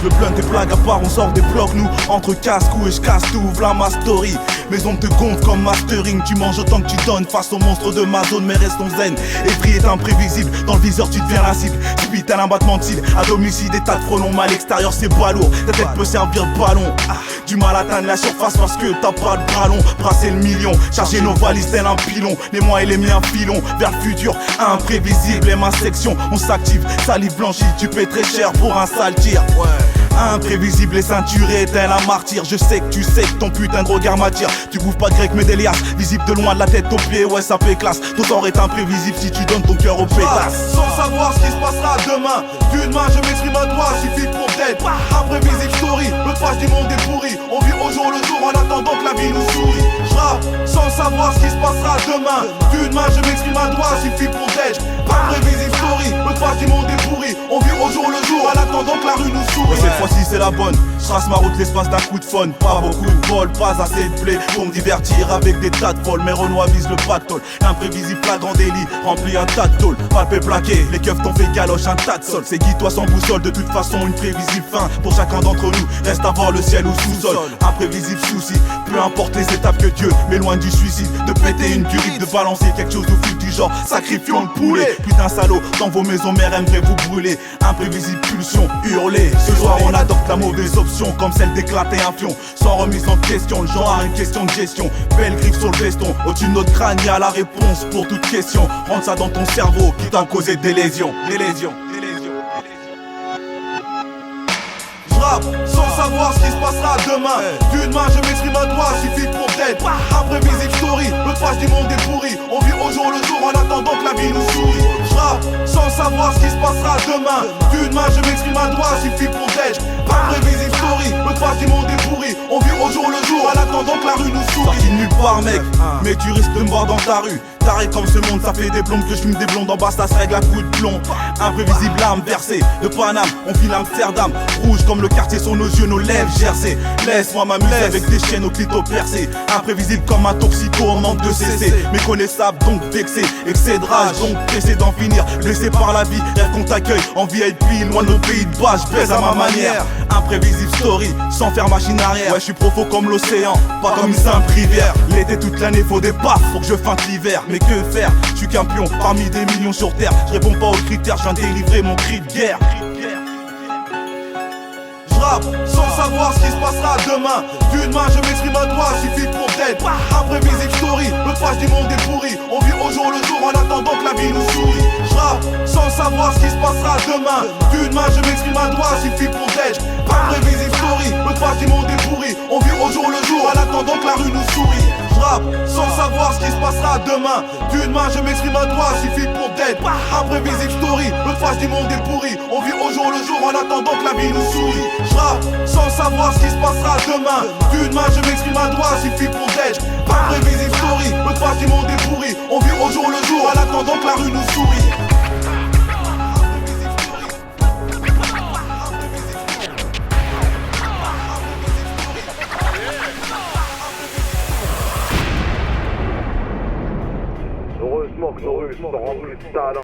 le blunt et blague à part, on sort des blocs, nous, entre casse-cou et j'casse tout, v'là ma story. Mes ondes te gonflent comme mastering, tu manges autant que tu donnes face aux monstres de ma zone, mais restons zen. Esprit est imprévisible, dans le viseur tu deviens la cible. Speed à un battement de cils, à domicile des tas de frelons, mal extérieur c'est pas lourd, ta tête peut servir de ballon. Du mal à atteindre la surface parce que t'as pas de bras long. Brasser le million, charger nos valises tel un pilon. Les mois et les miens filons vers le futur, imprévisible. Et ma section, on s'active, salive blanchie, tu paies très cher pour un sale tir. Imprévisible et ceinturé tel un martyr. Je sais que tu sais que ton putain de regard m'attire. Tu bouffes pas de grec mais d'Elias, visible de loin de la tête aux pieds, ouais ça fait classe. Ton sort est imprévisible si tu donnes ton cœur au pétasse. Sans savoir ce qui se passera demain, d'une main je m'exprime à toi, suffit pour t'être. Imprévisible story, l'autre face du monde est pourri. On vit au jour le jour en attendant que la vie nous sourit. J'rappe sans savoir ce qui se passera demain, d'une main je m'exprime à toi, suffit pour t'être. Imprévisible story, l'autre face du monde est pourri. On vit au jour le jour en attendant que la rue nous sourit. Cette fois-ci c'est la bonne, je trace ma route l'espace d'un coup de fun. Pas beaucoup de bol, pas assez de blé pour me divertir avec des tas de vols. Mes Renois visent le pactole, l'imprévisible flagrant délit remplit un tas de tôle. Palpé plaqué, les keufs t'ont fait galoche, un tas de sol. C'est guide-toi sans boussole, de toute façon une prévisible fin pour chacun d'entre nous, reste à voir le ciel ou sous-sol. Imprévisible souci, peu importe les étapes que Dieu met loin du suicide. De péter une durite, de balancer quelque chose au fil du genre, sacrifions le poulet. Putain salaud, dans vos maisons mères aimeraient vous brûler. Imprévisible pulsion, hurler. Ce soir on adopte la mauvaise option, comme celle d'éclater un fion. Sans remise en question, le genre a une question de gestion. Belle griffe sur le veston, au-dessus de notre crâne y'a la réponse pour toute question. Rentre ça dans ton cerveau, qui t'a causé des lésions. Des lésions. J'rappe sans savoir ce qui se passera demain. D'une main je m'exprime à toi, suffit pour t'être. Imprévisible story, l'autre face du monde est pourri. On vit au jour le jour en attendant que la vie nous sourit. J'rappe sans savoir ce qui se passera demain. D'une main je m'exprime à toi, suffit pour t'être. Imprévisible story, l'autre face du monde est pourri. On vit au jour le jour en attendant que la rue nous sourit. Sorti de nulle part mec, mais tu risques de me voir dans ta rue. Taré comme ce monde, ça fait des plombs que je fume des blondes. En bas ça se règle à coups de plomb. Imprévisible âme versée de Paname, on file Amsterdam. Rouge comme le quartier sont nos yeux, nos lèvres gercées. Laisse-moi m'amuser avec des chaînes au clito percé. Imprévisible comme un toxico en manque de cessé. Méconnaissable donc vexé, excès de rage donc pressé d'en finir. Blessé par la vie, rêve qu'on t'accueille en VIP, loin de nos pays de bas, je baise à ma manière. Imprévisible story, sans faire machine arrière. Ouais je suis profond comme l'océan, pas comme une simple rivière. L'été toute l'année faut des baffes pour que je feinte l'hiver. Mais que faire, je suis qu'un pion parmi des millions sur terre. Je réponds pas aux critères, je viens délivrer mon cri de guerre. J'rappe sans savoir ce qui se passera demain. D'une main je m'exprime à toi, suffit pour t'être. Imprévisible story, l'autre face du monde est pourri. On vit au jour le jour en attendant que la vie nous sourit. J'rappe sans savoir ce qui se passera demain. D'une main je m'exprime à toi, suffit pour t'être. Imprévisible story, l'autre face du monde est pourri. On vit au jour le jour en attendant que la rue nous sourit. J'rappe sans savoir ce qui se passera demain. D'une main je m'exprime à toi, suffit pour t'être. Imprévisible story, l'autre face du monde est pourri. On vit au jour le jour en attendant que la vie nous sourit. J'rappe sans savoir ce qui se passera demain. D'une main je m'exprime à toi, suffit pour t'être. Imprévisible story, l'autre face du monde est pourri. On vit au jour le jour en attendant que la rue nous sourit. Heureusement que nos rues sont remplies de talent.